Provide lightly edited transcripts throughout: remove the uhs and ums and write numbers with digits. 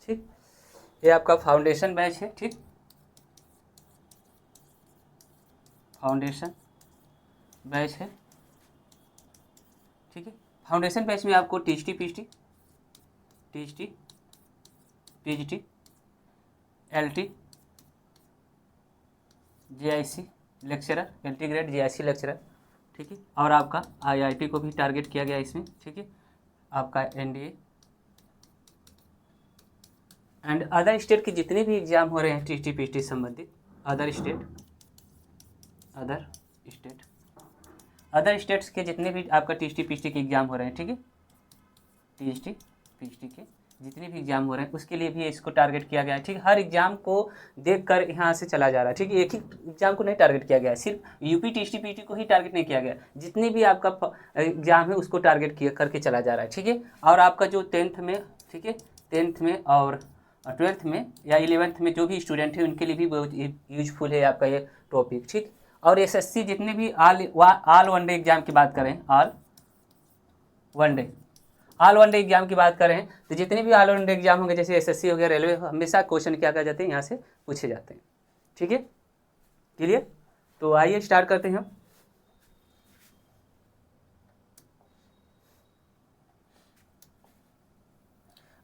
ठीक। ये आपका फाउंडेशन बैच है, ठीक, फाउंडेशन बैच है, ठीक है। फाउंडेशन बैच में आपको TGT, PGT, TGT, PGT, LT, JIC lecturer, LT grade JIC lecturer, ठीक है। और आपका आईआईटी को भी टारगेट किया गया इसमें, ठीक है। आपका एनडीए एंड अदर स्टेट के जितने भी एग्जाम हो रहे हैं टीएचटी, पीएचडी संबंधित, अदर स्टेट्स के जितने भी आपका टीएचटी, पीएचडी के एग्जाम हो रहे हैं, ठीक है, टीएचटी, पीएचडी के जितने भी एग्जाम हो रहे हैं उसके लिए भी इसको टारगेट किया गया है, ठीक। हर एग्जाम को देखकर यहाँ से चला जा रहा है, ठीक है। एक ही एग्जाम को नहीं टारगेट किया गया है, सिर्फ यूपी टीएचटी, पीएचडी को ही टारगेट नहीं किया गया, जितनी भी आपका एग्जाम है उसको टारगेट किया करके चला जा रहा है, ठीक है। और आपका जो 10th में, ठीक है, 10th में और 12th में या 11th में जो भी स्टूडेंट है उनके लिए भी बहुत यूजफुल है आपका ये टॉपिक, ठीक। और एसएससी जितने भी ऑल वन डे एग्जाम की बात करें, ऑल वन डे एग्जाम की बात करें तो जितने भी ऑल वन डे एग्जाम होंगे, जैसे एसएससी हो गया, रेलवे, हमेशा क्वेश्चन क्या कर जाते हैं यहाँ से पूछे जाते हैं, ठीक है। क्लियर? तो आइए स्टार्ट करते हैं हम।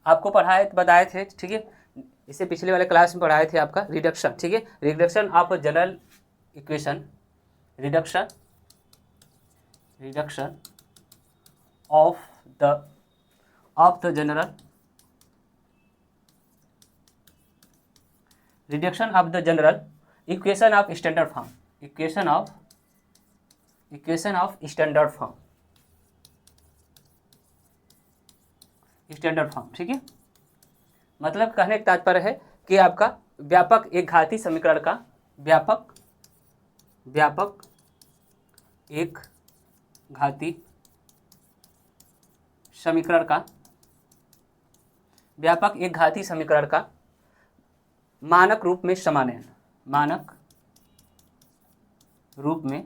आपको बताए थे, ठीक है, इससे पिछले वाले क्लास में पढ़ाए थे आपका रिडक्शन, ठीक है, reduction of general equation, reduction of the general, reduction of the general equation of standard form, equation of standard form, ठीक है। मतलब कहने का तात्पर्य है कि आपका व्यापक एक घाती समीकरण का, व्यापक एक घाती समीकरण का, व्यापक एक घाती समीकरण का मानक रूप में समानयन, मानक रूप में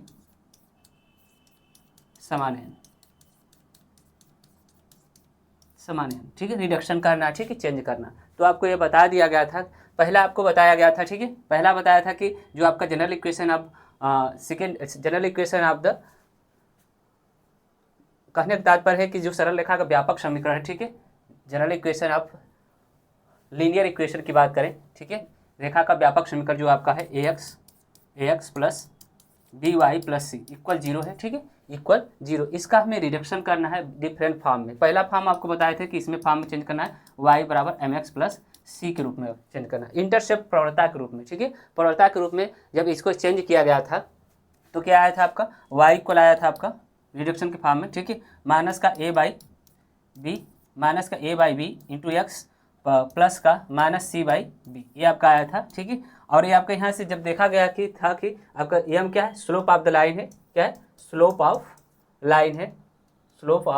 समानयन, ठीक है। रिडक्शन करना, ठीक है, चेंज करना। तो आपको ये बता दिया गया था, पहला आपको बताया गया था, ठीक है, पहला बताया था कि जो आपका general equation of general equation of the, कहने का तात्पर्य है कि जो सरल रेखा का व्यापक समीकरण है, ठीक है, general equation of linear equation की बात करें, ठीक है, रेखा का व्यापक समीकरण जो आपका है ax plus by plus c equal 0 है, ठीक है, इक्वल 0। इसका हमें रिडक्शन करना है डिफरेंट फॉर्म में। पहला फॉर्म आपको बताए थे कि इसमें फॉर्म में चेंज करना है y बराबर mx प्लस सी के रूप में चेंज करना है, इंटरसेप्ट प्रवणता के रूप में, ठीक है। प्रवणता के रूप में जब इसको चेंज किया गया था तो क्या आया था आपका y इक्वल आया था आपका रिडक्शन के फॉर्म में, ठीक है, माइनस का a by b into x plus का माइनस सी बाई बी, ये आपका आया था, ठीक है। और ये आपका यहाँ से जब देखा गया कि था कि आपका एम क्या है, स्लोप ऑफ द लाइन है, क्या है, स्लोप ऑफ लाइन है, slope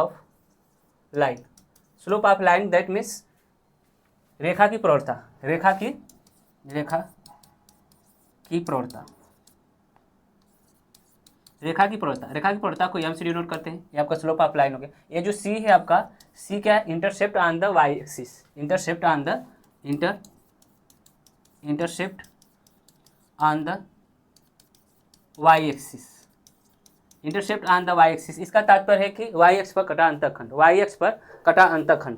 of line that means रेखा की प्रवणता, रेखा की प्रवणता को एम से डिनोट करते हैं। ये आपका स्लोप ऑफ लाइन हो गया। ये जो सी है आपका, सी क्या है, intercept on the Y axis, intercept on the Y axis, इसका तात्पर्य है कि वाई एक्स पर कटा अंतःखंड,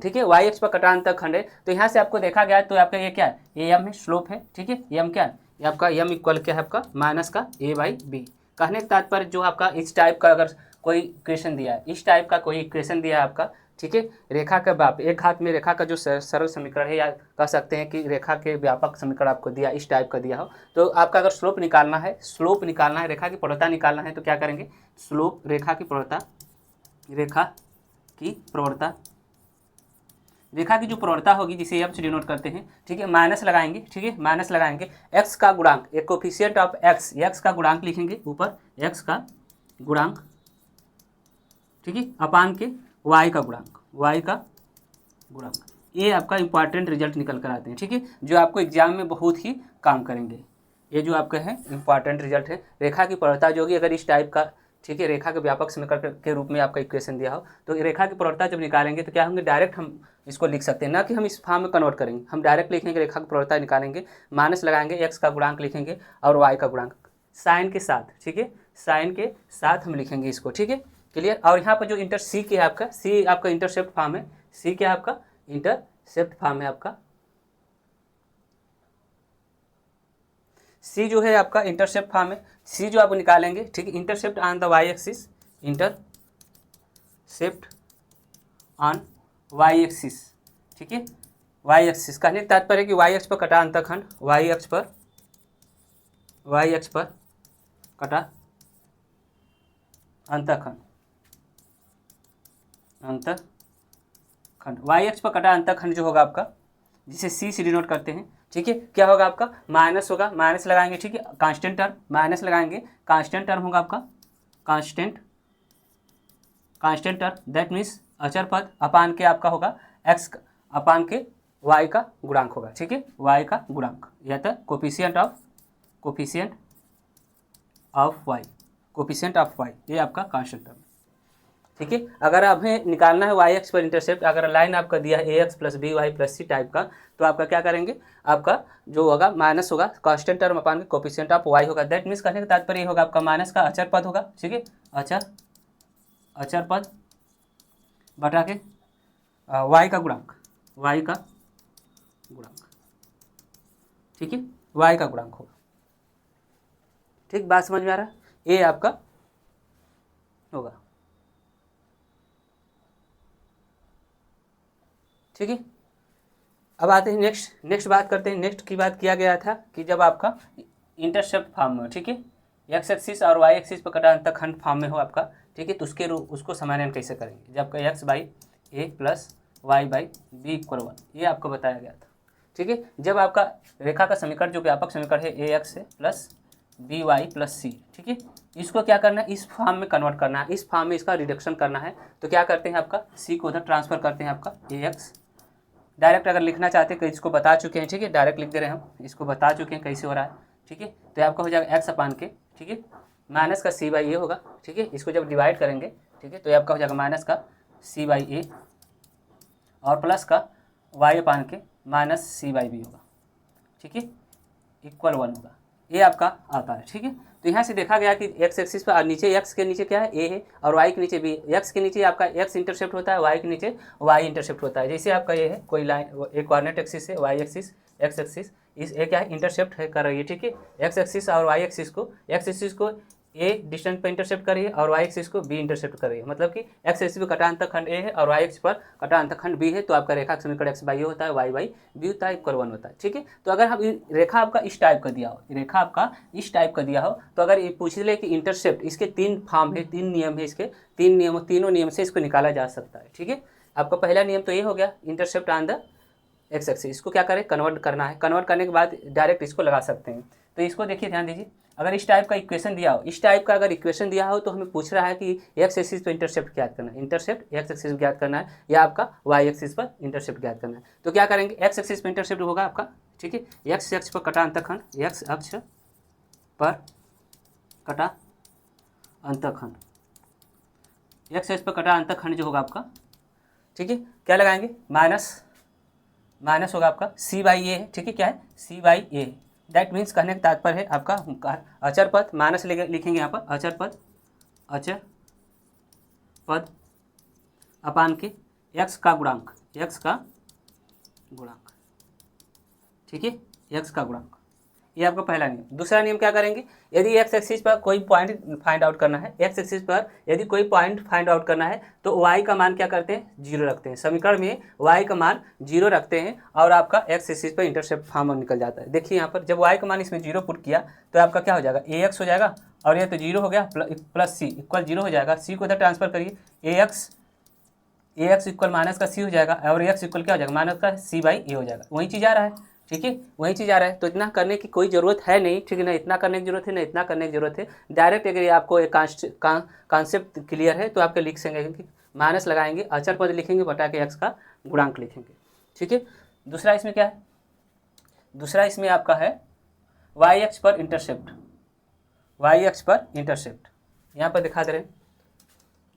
ठीक है, वाई एक्स पर कटा अंतःखंड है। तो यहाँ से आपको देखा गया तो आपका ये क्या है, ये एम है, स्लोप है, ठीक है, एम क्या है, ये आपका एम इक्वल क्या है आपका माइनस का ए बाई बी। कहने का तात्पर्य जो आपका इस टाइप का अगर कोई इक्वेशन दिया है, इस टाइप का कोई इक्वेशन दिया है आपका, ठीक है, रेखा का एक हाथ में रेखा का जो सरल समीकरण है, या कह सकते हैं कि रेखा के व्यापक समीकरण आपको दिया, इस टाइप का दिया हो, तो आपका अगर स्लोप निकालना है, रेखा की प्रवणता निकालना है, तो क्या करेंगे, स्लोप रेखा की जो प्रवणता होगी जिसे एम से डिनोट करते हैं, ठीक है, माइनस लगाएंगे, ठीक है, माइनस लगाएंगे एक्स का गुणांक, एक कोफिशिएंट ऑफ एक्स का गुणांक लिखेंगे ऊपर, एक्स का गुणांक, ठीक है, अपान के वाई का गुणांक, ये आपका इंपॉर्टेंट रिजल्ट निकल कर आते हैं, ठीक है, जो आपको एग्जाम में बहुत ही काम करेंगे। ये जो आपका है इंपॉर्टेंट रिजल्ट है, रेखा की प्रवणता जो होगी अगर इस टाइप का ठीक है, रेखा के व्यापक समीकरण के रूप में आपका इक्वेशन दिया हो, तो रेखा की प्रवणता जब निकालेंगे तो क्या होंगे, डायरेक्ट हम इसको लिख सकते हैं, ना कि हम इस फॉर्म में कन्वर्ट करेंगे, हम डायरेक्ट लिखेंगे, रेखा की प्रवणता निकालेंगे, माइनस लगाएंगे, एक्स का गुणांक लिखेंगे और वाई का गुणांक साइन के साथ, ठीक है, साइन के साथ हम लिखेंगे इसको, ठीक है, क्लियर। और यहाँ पर जो इंटर सी के है आपका, सी आपका इंटरसेप्ट फॉर्म है, सी क्या है आपका इंटरसेप्ट फॉर्म है आपका, सी जो है आपका इंटरसेप्ट फॉर्म है, सी जो आप निकालेंगे, ठीक है, intercept on the Y axis, intercept on y axis, ठीक है, वाई एक्सिस कहने का तात्पर्य कि वाई एक्स पर कटा अंतखंड, वाई एक्स पर कटा अंतखंड, वाई एक्स पर कटा अंतखंड जो होगा आपका, जिसे सी से डिनोट करते हैं, ठीक है, क्या होगा आपका, माइनस होगा, माइनस लगाएंगे, ठीक है, कांस्टेंट टर्म, माइनस लगाएंगे, कांस्टेंट टर्म होगा आपका, कांस्टेंट टर्म, दैट मीन्स अचर पद अपान के आपका होगा एक्स अपान के वाई का गुणांक होगा, ठीक है, वाई का गुणांक या तो कोफिशिएंट ऑफ वाई, ये आपका कांस्टेंट टर्म, ठीक है। अगर हमें निकालना है वाई एक्स पर इंटरसेप्ट, अगर लाइन आपका दिया है a x plus b y plus c type का, तो आपका क्या करेंगे, आपका जो होगा माइनस होगा, कांस्टेंट टर्म अपान के कोफिशिएंट ऑफ वाई होगा, दैट मीन्स कहने का तात्पर्य होगा आपका माइनस का अचर पद होगा, ठीक है, अचर पद बटा के वाई का गुणांक, ठीक है, वाई का गुणांक होगा, ठीक, बात समझ में आ रहा है, ये आपका होगा, ठीक है। अब आते हैं नेक्स्ट बात करते हैं, नेक्स्ट की बात किया गया था कि जब आपका इंटरसेप्ट फॉर्म में, ठीक है, एक्स एक्सिस और वाई एक्सिस पर कटा अंतखंड फॉर्म में हो आपका, ठीक है, तो उसको समाधान कैसे करेंगे, जब आपका x by a plus y by b equal 1, ये आपको बताया गया था, ठीक है। जब आपका रेखा का समीकरण जो व्यापक समीकरण है ए एक्स है plus b y plus c, ठीक है, इसको क्या करना है, इस फॉर्म में कन्वर्ट करना है, इस फॉर्म में इसका रिडक्शन करना है, तो क्या करते हैं, आपका सी को उधर ट्रांसफर करते हैं, आपका ए एक्स डायरेक्ट अगर लिखना चाहते हैं तो इसको बता चुके हैं, ठीक है, डायरेक्ट लिख दे रहे हैं हम, इसको बता चुके हैं कैसे हो रहा है, ठीक है, तो आपका हो जाएगा एक्स अपान के, ठीक है, माइनस का सी बाई ए होगा, ठीक है, इसको जब डिवाइड करेंगे, ठीक है, तो आपका हो जाएगा माइनस का सी बाई ए और प्लस का वाई अपान के माइनस सी बाई बी होगा, ठीक है, इक्वल 1 होगा, ये आपका आता है, ठीक है। तो यहाँ से देखा गया कि एक्स एक्सिस पर नीचे एक्स के नीचे क्या है, ए है, और वाई के नीचे बी, एक्स के नीचे आपका एक्स इंटरसेप्ट होता है, वाई के नीचे वाई इंटरसेप्ट होता है, जैसे आपका ये है कोई लाइन, एक कोऑर्डिनेट एक्सिस है, वाई एक्सिस, एक्स एक्सिस, इस ए क्या है इंटरसेप्ट है कर रही है, ठीक है, एक्स एक्सिस और वाई एक्सिस को, एक्स एक्सिस को ए डिस्टेंस पर इंटरसेप्ट कर रही है और वाई एक्सिस को बी इंटरसेप्ट कर रही है, मतलब कि एक्स एक्सिस पर कटा अंतखंड ए है और वाई एक्सिस पर कटा अंतखंड बी है, तो आपका रेखा समीकरण एक्स बाई ए होता है, वाई बाई बी होता है, इक्वल 1 होता है, ठीक है। तो अगर हम रेखा आपका इस टाइप का दिया हो, तो अगर ये पूछ ले कि इंटरसेप्ट, इसके 3 फॉर्म है, 3 नियम है, इसके तीनों नियम से इसको निकाला जा सकता है, ठीक है। आपका पहला नियम तो ये हो गया, intercept on the x axis, इसको क्या करें, कन्वर्ट करना है, कन्वर्ट करने के बाद डायरेक्ट इसको लगा सकते हैं। तो इसको देखिए, ध्यान दीजिए, अगर इस टाइप का इक्वेशन दिया हो, इस टाइप का अगर इक्वेशन दिया हो, तो हमें पूछ रहा है कि एक्स एक्सिस पर इंटरसेप्ट ज्ञात करना है, इंटरसेप्ट एक्स एक्सिस पर ज्ञात करना है या आपका वाई एक्सिस पर इंटरसेप्ट ज्ञात करना है। तो क्या करेंगे, एक्स एक्सिस पर इंटरसेप्ट होगा आपका, ठीक है, एक्स अक्ष पर कटा अंतखंड, एक्स अक्ष पर कटा अंतखंड, एक्स अक्ष पर कटा अंतखंड जो होगा आपका, ठीक है, क्या लगाएंगे, माइनस होगा आपका सी बाई ए है, ठीक है, क्या है, c by A, that means कहने का तात्पर्य है आपका अचर पद, माइनस लिखेंगे यहाँ पर, अचर पद अपान के एक्स का गुणांक, ठीक है, एक्स का गुणांक, ये आपका पहला नियम। दूसरा नियम क्या करेंगे, यदि एक्स एक्सिस पर कोई पॉइंट फाइंड आउट करना है, एक्स एक्सिस पर यदि कोई पॉइंट फाइंड आउट करना है, तो वाई का मान क्या करते हैं, 0 रखते हैं, समीकरण में वाई का मान 0 रखते हैं और आपका एक्स एक्सिस पर इंटरसेप्ट फॉर्म निकल जाता है। देखिए यहाँ पर जब वाई का मान इसमें 0 पुट किया तो आपका क्या हो जाएगा, ए एक्स हो जाएगा, और ये तो 0 हो गया, प्लस सी इक्वल 0 हो जाएगा, सी को इधर ट्रांसफर करिए, ए एक्स इक्वल माइनस का सी हो जाएगा, और एक्स इक्वल क्या हो जाएगा, माइनस का सी बाई ए हो जाएगा, वही चीज़ आ रहा है, ठीक है, वही चीज़ आ रहा है। तो इतना करने की कोई ज़रूरत है नहीं, ठीक है ना, इतना करने की जरूरत है ना, इतना करने की जरूरत है, डायरेक्ट अगर ये आपको एक कॉन्सेप्ट क्लियर है तो आपके लिख सकेंगे कि माइनस लगाएंगे, अचर पद लिखेंगे, बटा के एक्स का गुणांक लिखेंगे, ठीक है। दूसरा इसमें क्या है, दूसरा इसमें आपका है वाई एक्स पर इंटरसेप्ट, यहाँ पर दिखा दे रहे हैं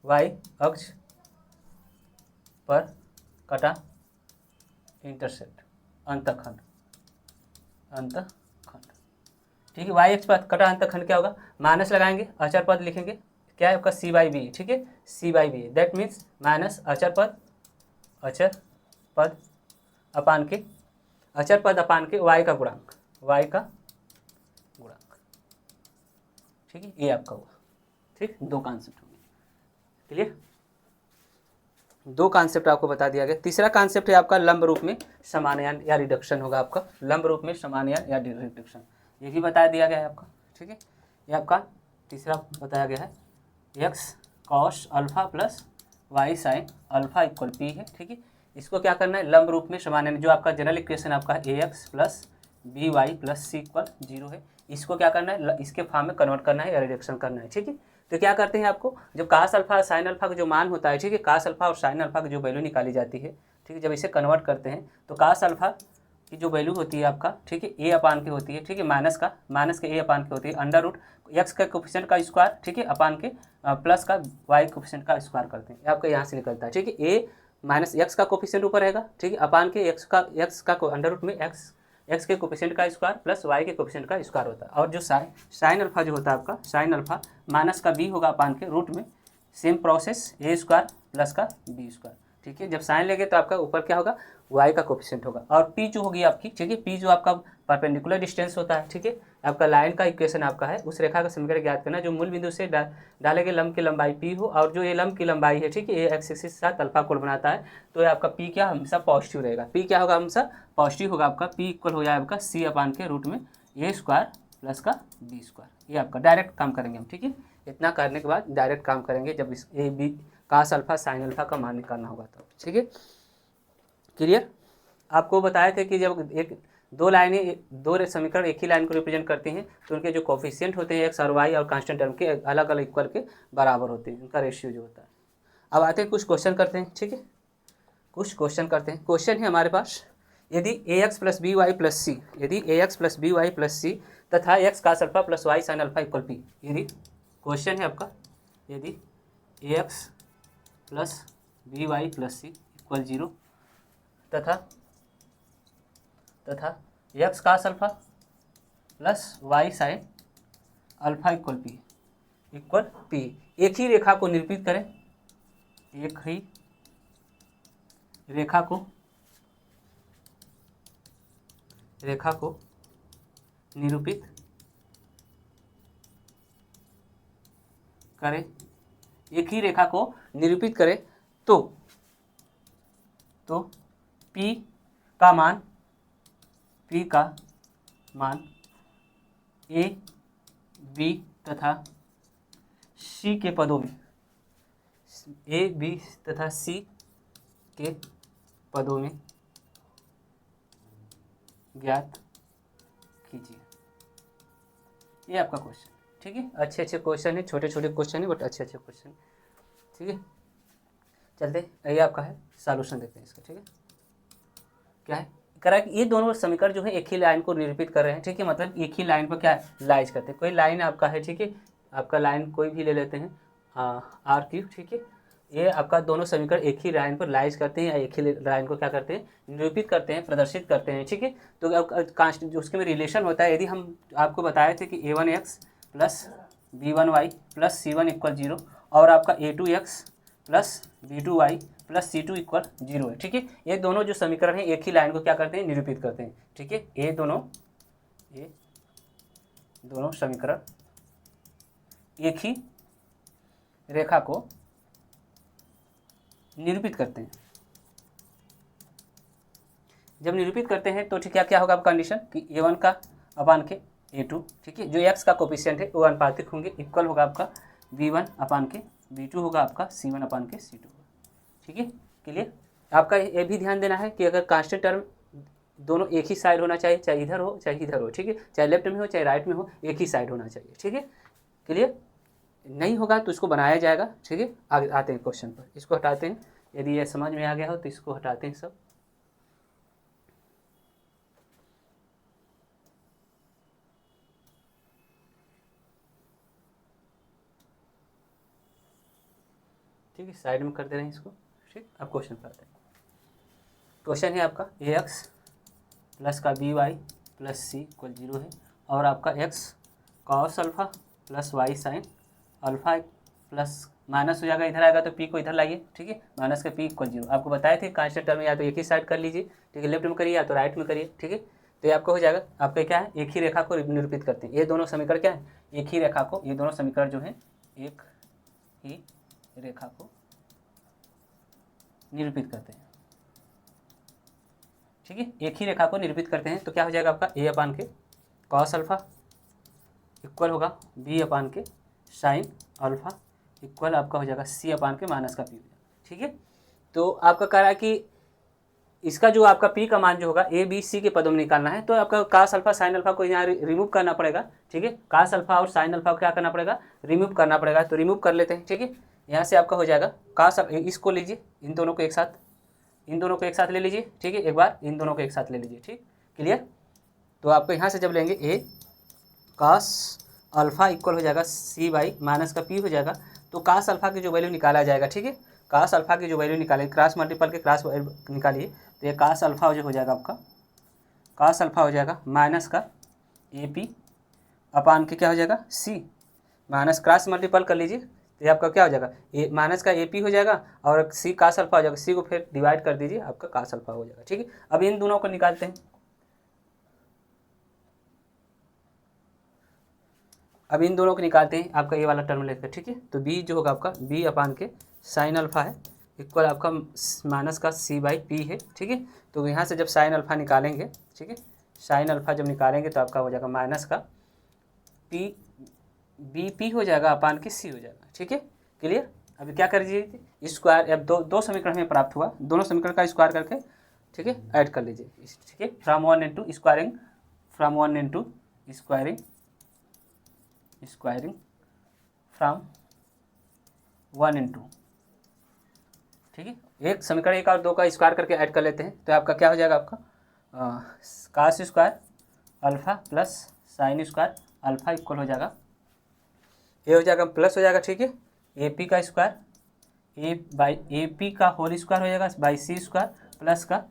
वाई अक्ष पर कटा इंटरसेप्ट अंतखंड, ठीक है। वाई अक्ष पर कटा अंतखंड क्या होगा, माइनस लगाएंगे, अचर पद लिखेंगे, क्या है आपका सी बाई बी, ठीक है, c by b, that means minus अचर पद अपान के, अचर पद अपान के वाई का गुणांक, ठीक है, ये आपका हुआ, ठीक। दो कॉन्सेप्ट होंगे, क्लियर। दो कॉन्सेप्ट आपको बता दिया गया। तीसरा कॉन्सेप्ट है आपका लंब रूप में समानयन या रिडक्शन होगा आपका, लंब रूप में समानयन या रिडक्शन, ये भी बता दिया गया है आपका, ठीक है। ये आपका तीसरा बताया गया है, x cos alpha plus y sine alpha equal p है, ठीक है। इसको क्या करना है, लंब रूप में समानयन, जो आपका जनरल इक्वेशन आपका है a x plus b y plus c equal 0 है, इसको क्या करना है, इसके फॉर्म में कन्वर्ट करना है या रिडक्शन करना है, ठीक है। तो क्या करते हैं आपको, जब कास अल्फा साइन अल्फा का जो मान होता है, ठीक है, कास अल्फा और साइन अल्फा की जो वैल्यू निकाली जाती है, ठीक है, जब इसे कन्वर्ट करते हैं तो कास अल्फा की जो वैल्यू होती है आपका, ठीक है, ए अपान के होती है, ठीक है, माइनस के ए अपान के होती है, अंडर रूट एक्स का कोफिशिएंट का स्क्वायर, ठीक है, अपान के प्लस का वाई कोफिशिएंट का स्क्वायर करते हैं, आपका यहाँ से निकलता है, ठीक है। ए माइनस एक्स का कोफिशिएंट ऊपर रहेगा, ठीक है, अपान के एक्स का अंडर रूट में एक्स के कोफिशिएंट का स्क्वायर प्लस वाई के कोफिशिएंट का स्क्वायर होता है, और जो साइन अल्फा जो होता है आपका, साइन अल्फा माइनस का बी होगा अपान के रूट में, सेम प्रोसेस ए स्क्वायर प्लस का बी स्क्वायर, ठीक है। जब साइन लेंगे तो आपका ऊपर क्या होगा, वाई का कोफिशिएंट होगा, और पी जो होगी आपकी, ठीक है, पी जो आपका परपेंडिकुलर डिस्टेंस होता है, ठीक है, आपका लाइन का इक्वेशन आपका है, उस रेखा का समीकरण ज्ञात करना जो मूल बिंदु से डाले गए लंब की लंबाई पी हो, और जो ये लंब की लंबाई है, ठीक है, ये एक्स एक्सिस के साथ अल्फा कोण बनाता है, तो ये आपका पी क्या हमेशा पॉजिटिव रहेगा, पी क्या होगा हमेशा पॉजिटिव होगा, आपका पी इक्वल हो जाएगा आपका सी अपान के रूट में ए स्क्वायर प्लस का बी स्क्वायर, ये आपका डायरेक्ट काम करेंगे हम, ठीक है। इतना करने के बाद डायरेक्ट काम करेंगे जब इस a b cos alpha sine alpha का मान निकालना होगा तब, ठीक है, क्लियर। आपको बताए थे कि जब दो समीकरण एक ही लाइन को रिप्रेजेंट करते हैं तो उनके जो कोफिशिएंट होते हैं एक्स और वाई और कांस्टेंट टर्म के अलग अलग इक्वल के बराबर होते हैं, उनका रेशियो जो होता है। अब आते हैं कुछ क्वेश्चन करते हैं, ठीक है, कुछ क्वेश्चन करते हैं। क्वेश्चन है हमारे पास, यदि a x plus b y plus c, यदि a x plus b y plus c तथा x cos alpha plus y sine alpha equal p, यदि क्वेश्चन है आपका, यदि a x plus b y plus c equal 0 तथा x cos alpha plus y sine alpha equal p, एक ही रेखा को निरूपित करें, एक ही रेखा को निरूपित करें, एक ही रेखा को निरूपित करें तो P का मान A B तथा C के पदों में, A B तथा C के पदों में ज्ञात कीजिए, ये आपका क्वेश्चन, ठीक है। अच्छे क्वेश्चन है, छोटे क्वेश्चन है बट अच्छे क्वेश्चन, ठीक है। चलते ये आपका है, सॉल्यूशन देखते हैं इसका, ठीक है। क्या है करा कि ये दोनों समीकरण जो है एक ही लाइन को निरूपित कर रहे हैं, ठीक है, मतलब एक ही लाइन पर क्या लाइज करते हैं। कोई लाइन आपका है, ठीक है, आपका लाइन कोई भी ले लेते हैं आर क्यू, ठीक है, ये आपका दोनों समीकरण एक ही लाइन पर लाइज करते हैं या एक ही लाइन को क्या करते हैं, निरूपित करते हैं, प्रदर्शित करते हैं, ठीक है। तो कांस्टेंट जो उसके में रिलेशन होता है, यदि हम आपको बताए थे कि a1x plus b1y plus c1 equal 0 और आपका a2x plus b2y plus c2 equal 0 है, ठीक है। ये दोनों जो समीकरण हैं एक ही लाइन को क्या करते हैं, निरूपित करते हैं, ठीक है। ये दोनों समीकरण एक ही रेखा को निरूपित करते हैं। जब निरूपित करते हैं तो ठीक क्या होगा आपका कंडीशन कि a1 का अपान के a2, ठीक है, जो x का कोफिशिएंट है वो अनुपातिक होंगे, इक्वल होगा आपका b1 अपान के b2 होगा आपका c1 अपान के c2 होगा, ठीक है, क्लियर। आपका ये भी ध्यान देना है कि अगर कांस्टेंट टर्म दोनों एक ही साइड होना चाहिए, चाहे इधर हो चाहे इधर हो, ठीक है, चाहे लेफ्ट में हो चाहे राइट में हो, एक ही साइड होना चाहिए, ठीक है, क्लियर। नहीं होगा तो इसको बनाया जाएगा, ठीक है। आगे आते हैं क्वेश्चन पर, इसको हटाते हैं, यदि ये समझ में आ गया हो तो इसको हटाते हैं सब। है, साइड में कर दे रहे हैं इसको। ठीक, अब क्वेश्चन पर आते हैं। क्वेश्चन है आपका ए एक्स प्लस का b y plus c equal 0 है, और आपका x cos alpha plus y sine alpha plus minus हो जाएगा, इधर आएगा तो पी को इधर लाइए। ठीक है, माइनस का पी इक्वल 0। आपको बताए थे कांस्टेंट टर्म में या तो एक ही साइड कर लीजिए, ठीक है, लेफ्ट में करिए या तो राइट में करिए। ठीक है, तो ये आपका हो जाएगा। आपका क्या है, एक ही रेखा को निरूपित करते हैं। ये दोनों समीकरण क्या है, एक ही रेखा को, ये दोनों समीकरण जो है एक ही रेखा को निरूपित करते हैं। ठीक है, एक ही रेखा को निरूपित करते हैं। तो क्या हो जाएगा आपका ए अपान के कॉस अल्फ़ा इक्वल होगा बी अपान के साइन अल्फ़ा इक्वल आपका हो जाएगा सी अपान के माइनस का पी हो जाएगा। ठीक है, तो आपका कह रहा है कि इसका जो आपका पी का मान जो होगा ए बी सी के पदों में निकालना है, तो आपका कास अल्फा साइन अल्फा को यहाँ रिमूव करना पड़ेगा। ठीक है, कास अल्फा और साइन अल्फा को क्या करना पड़ेगा, रिमूव करना पड़ेगा। तो रिमूव कर लेते हैं। ठीक है, यहाँ से आपका हो जाएगा कास, इसको लीजिए, इन दोनों को एक साथ, इन दोनों को एक साथ ले लीजिए। ठीक है, एक बार इन दोनों को एक साथ ले लीजिए। ठीक, क्लियर। तो आपको यहाँ से जब लेंगे ए कास अल्फ़ा इक्वल हो जाएगा सी बाई माइनस का पी हो जाएगा। तो कास अल्फ़ा की जो वैल्यू निकाला जाएगा, ठीक है, कास अल्फ़ा की जो वैल्यू निकाले, क्रॉस मल्टीपल के क्रॉस निकालिए, तो ये कास अल्फ़ा जो हो जाएगा आपका, कास अल्फ़ा हो जाएगा माइनस का ए पी अपान के क्या हो जाएगा सी, माइनस क्रॉस मल्टीपल कर लीजिए, तो ये आपका क्या हो जाएगा, ए माइनस का ए पी हो जाएगा और सी कास अल्फ़ा हो जाएगा। सी को फिर डिवाइड कर दीजिए, आपका कास अल्फ़ा हो जाएगा। ठीक है, अब इन दोनों को निकालते हैं। अब इन दोनों को निकालते हैं, आपका ये वाला टर्म लेकर। ठीक है, तो बी जो होगा आपका बी अपान के साइन अल्फ़ा है इक्वल आपका माइनस का सी बाई पी है। ठीक है, तो यहाँ से जब साइन अल्फ़ा निकालेंगे, ठीक है, साइन अल्फ़ा जब निकालेंगे तो आपका हो जाएगा माइनस का पी बी पी हो जाएगा अपान के सी हो जाएगा। ठीक है, क्लियर। अभी क्या कर दीजिए, स्क्वायर, अब दो समीकरण में प्राप्त हुआ, दोनों समीकरण का स्क्वायर करके, ठीक है, ऐड कर लीजिए। ठीक है, from 1 into squaring, from 1 into squaring, squaring from 1 into, ठीक है, एक समीकरण एक और दो का स्क्वायर करके ऐड कर लेते हैं। तो आपका क्या हो जाएगा, आपका cos square alpha plus sine square alpha equal हो जाएगा, ये हो जाएगा प्लस हो जाएगा। ठीक है, ए पी का square a by a p का होल स्क्वायर हो जाएगा बाई सी स्क्वायर प्लस का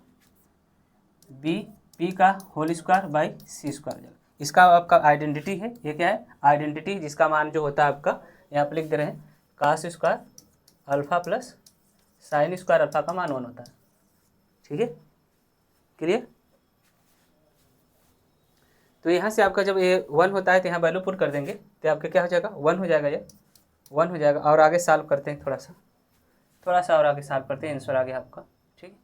बी पी का whole square by c square हो जाएगा। इसका आपका आइडेंटिटी है, ये क्या है, आइडेंटिटी, जिसका मान जो होता है आपका यहाँ पर लिख दे रहे हैं, cos square alpha plus sine square alpha का मान 1 होता है। ठीक है, क्लियर। तो यहाँ से आपका जब ये 1 होता है तो यहाँ वैल्यू पुट कर देंगे, तो आपका क्या हो जाएगा 1 हो जाएगा, ये 1 हो जाएगा। और आगे सॉल्व करते हैं, थोड़ा सा और आगे सॉल्व करते हैं, आंसर आ गया आपका। ठीक है,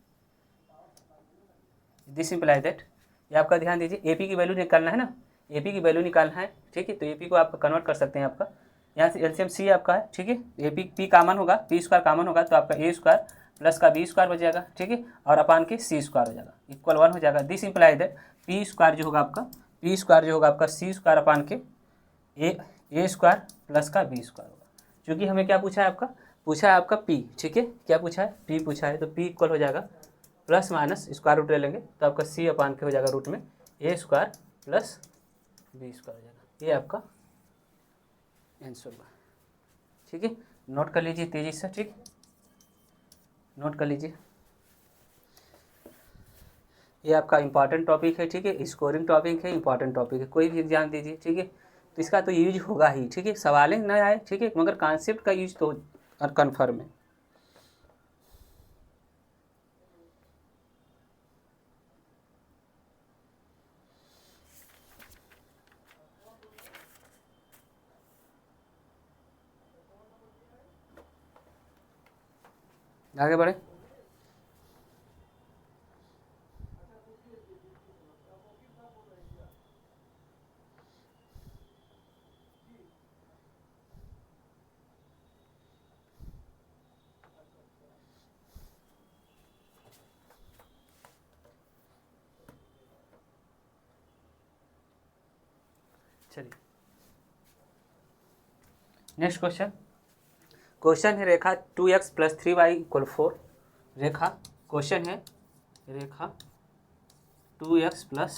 दिस इम्प्लाई दैट, ये आपका ध्यान दीजिए, ए पी की वैल्यू निकालना है ना, ए पी की वैल्यू निकालना है। ठीक है, तो ए पी को आप कन्वर्ट कर सकते हैं। आपका यहाँ से एलसीएम सी आपका है। ठीक है, ए पी कामन होगा, पी स्क्वायर कामन होगा, तो आपका ए स्क्वायर प्लस का बी स्क्वायर हो जाएगा। ठीक है, और अपान के सी स्क्वायर हो जाएगा इक्वल 1 हो जाएगा। This imply that P square जो होगा आपका, पी स्क्वायर जो होगा आपका सी स्क्वायर अपान के ए स्क्वायर प्लस का बी स्क्वायर होगा। क्योंकि हमें क्या पूछा है, आपका पूछा है आपका पी। ठीक है, क्या पूछा है, पी पूछा है, तो पी इक्वल हो जाएगा प्लस माइनस स्क्वायर रूट ले लेंगे, तो आपका सी अपान के हो जाएगा रूट में ए स्क्वायर प्लस बी स्क्वायर हो जाएगा। ये आपका आंसर होगा। ठीक है, नोट कर लीजिए तेजी से। ठीक, नोट कर लीजिए, ये आपका इंपॉर्टेंट टॉपिक है। ठीक है, स्कोरिंग टॉपिक है, इंपॉर्टेंट टॉपिक है, कोई भी एग्जाम दीजिए। ठीक है, तो इसका तो यूज होगा ही। ठीक है, सवालें न आए, ठीक है, मगर कॉन्सेप्ट का यूज तो कन्फर्म है। आगे बढ़े, चलिए नेक्स्ट क्वेश्चन। क्वेश्चन है रेखा 2x प्लस 3y इक्वल 4। रेखा, क्वेश्चन है रेखा 2x प्लस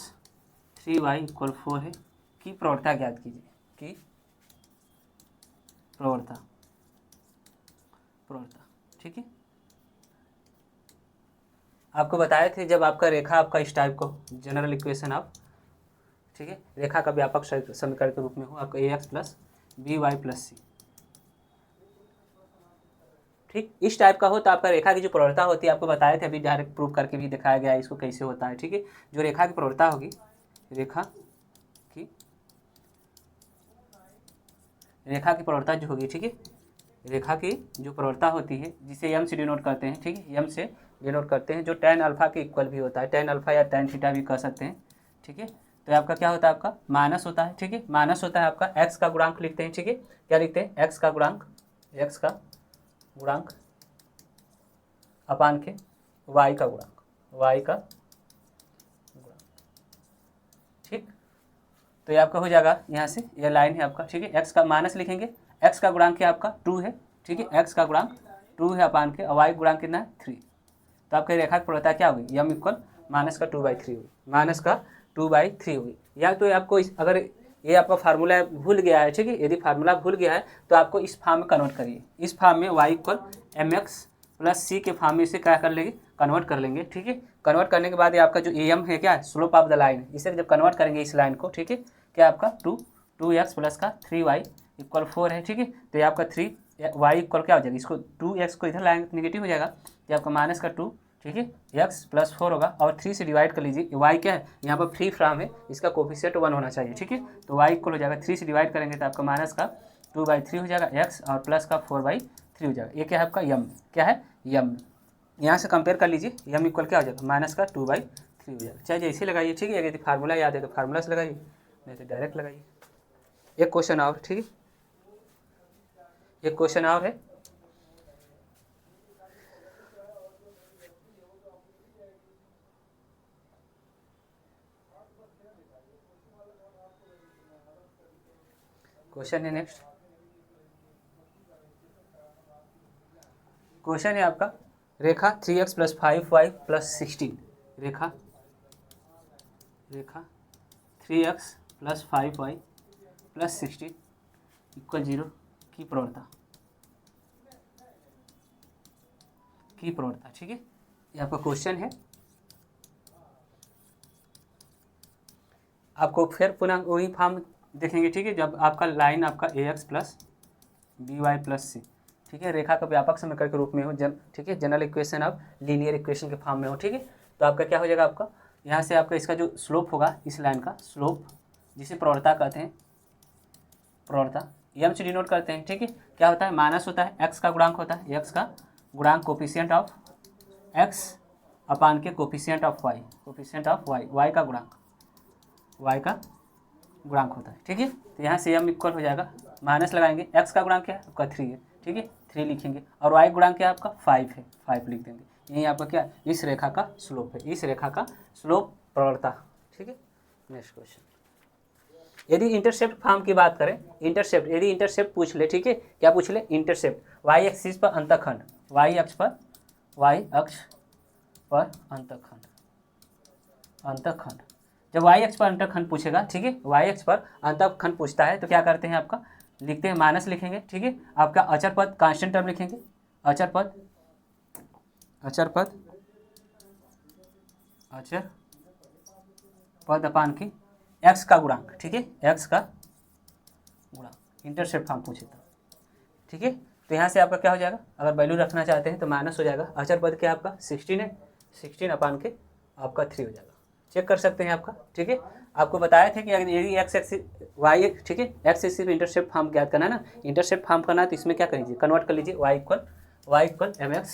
3y इक्वल 4 है, की प्रवणता ज्ञात कीजिए। की प्रवणता, ठीक है। आपको बताए थे जब आपका रेखा आपका इस टाइप को जनरल इक्वेशन आप, ठीक है, रेखा का व्यापक समीकरण के रूप में हो आपका a x plus b y plus c, ठीक, इस टाइप का हो तो आपका रेखा की जो प्रवणता होती है, आपको बताए थे अभी, डायरेक्ट प्रूव करके भी दिखाया गया है इसको कैसे होता है, ठीक है। जो रेखा की प्रवणता होगी, रेखा की प्रवणता जो होगी, ठीक है, रेखा की जो प्रवणता होती है जिसे यम से डिनोट करते हैं, ठीक है, यम से डिनोट करते हैं, जो tan अल्फा के इक्वल भी होता है, tan अल्फा या tan थीटा भी कह सकते हैं, ठीक है। तो आपका क्या होता है, आपका माइनस होता है, ठीक है, माइनस होता है आपका x का गुणांक लिखते हैं, ठीक है, क्या लिखते हैं, x का गुणांक अपान के y का गुणांक, ठीक। तो ये आपका हो जाएगा, यहाँ से ये लाइन है आपका, ठीक है, x का माइनस लिखेंगे, x का गुणांक क्या आपका 2 है, ठीक है, x का गुणांक 2 है अपान के, और y गुणांक कितना है 3। तो आपके रेखा की प्रवणता क्या होगी, यम इक्वल माइनस का 2/3 होगी, माइनस का 2/3 होगी। या तो आपको अगर ये आपका फार्मूला भूल गया है, ठीक है, यदि फार्मूला भूल गया है तो आपको इस फॉर्म में कन्वर्ट करिए, इस फॉर्म में y इक्वल mx प्लस सी के फॉर्म में इसे क्या कर लेंगे, कन्वर्ट कर लेंगे, ठीक है। कन्वर्ट करने के बाद ये आपका जो एम है क्या है, स्लोप ऑफ द लाइन, इसे जब कन्वर्ट करेंगे इस लाइन को, ठीक है, क्या आपका 2x प्लस का 3y इक्वल 4 है, ठीक है। तो ये आपका 3y इक्वल क्या हो जाएगा, इसको 2x को इधर लाएंगे तो निगेटिव हो जाएगा, तो आपका माइनस का 2, ठीक है, x प्लस 4 होगा, और 3 से डिवाइड कर लीजिए, y क्या है यहाँ पर फ्री फ्रॉम है, इसका कोफिशिएंट 1 होना चाहिए, ठीक है। तो y इक्वल हो जाएगा 3 से डिवाइड करेंगे तो आपका माइनस का 2/3 हो जाएगा x, और प्लस का 4/3 हो जाएगा। ये क्या है आपका यम, क्या है यम, यहाँ से कंपेयर कर लीजिए, यम इक्वल क्या हो जाएगा, माइनस का 2/3 हो जाएगा। चाहे जैसे लगाइए, ठीक है, यदि फार्मूला याद है तो फार्मूला से लगाइए, नहीं तो डायरेक्ट लगाइए। एक क्वेश्चन और, ठीक है, एक क्वेश्चन और है, क्वेश्चन है नेक्स्ट, क्वेश्चन है आपका रेखा 3x प्लस 5y प्लस 16, रेखा 3x plus 5y plus 16 equal 0 की प्रवणता, ठीक है, ये आपका क्वेश्चन है। आपको फिर पुनः वही फॉर्म देखेंगे, ठीक है, जब आपका लाइन आपका ax plus by plus c, ठीक है, रेखा का व्यापक समीकरण के रूप में हो, ठीक है, general equation of linear equation के फॉर्म में हो, ठीक है। तो आपका क्या हो जाएगा, आपका यहाँ से आपका इसका जो स्लोप होगा, इस लाइन का स्लोप जिसे प्रवणता कहते हैं, प्रवणता यम से डिनोट करते हैं, ठीक है, क्या होता है, माइनस होता है, x का गुणांक होता है, x का गुणांक कोफिशिएंट ऑफ x अपान के कोफिशिएंट ऑफ y, y का गुणांक होता है, ठीक है। तो यहाँ से m इक्वल हो जाएगा, माइनस लगाएंगे, x का गुणांक क्या है आपका 3 है, ठीक है, 3 लिखेंगे, और y गुणांक क्या है आपका 5 है, 5 लिख देंगे। यही आपका क्या, इस रेखा का स्लोप है, इस रेखा का स्लोप प्रवणता, ठीक है। नेक्स्ट क्वेश्चन, यदि इंटरसेप्ट फॉर्म की बात करें, इंटरसेप्ट, यदि इंटरसेप्ट पूछ ले, ठीक है, क्या पूछ ले, इंटरसेप्ट y एक्सिस पर अंतःखंड, y अक्ष पर अंतःखंड, जब y अक्ष पर अंतःखंड पूछेगा, ठीक है, y अक्ष पर अंतःखंड पूछता है तो क्या करते हैं, आपका लिखते हैं, माइनस लिखेंगे, ठीक है, आपका अचर पद कांस्टेंट टर्म लिखेंगे, अचर पद अपान की x का गुणांक, ठीक है, x का गुणांक, इंटरसेप्ट फॉर्म पूछे तो, ठीक है। तो यहाँ से आपका क्या हो जाएगा, अगर वैल्यू रखना चाहते हैं तो माइनस हो जाएगा, अचर पद क्या आपका 16 है, 16 अपान के आपका 3 हो जाएगा, चेक कर सकते हैं आपका, ठीक है। आपको बताया था कि अगर यदि एक्स एक्सिस वाई, ठीक है, एक्स एक्सिस पे इंटरसेप्ट फॉर्म ज्ञात करना है ना, इंटरसेप्ट फॉर्म करना है तो इसमें क्या करीजिए, कन्वर्ट कर लीजिए, y equal mx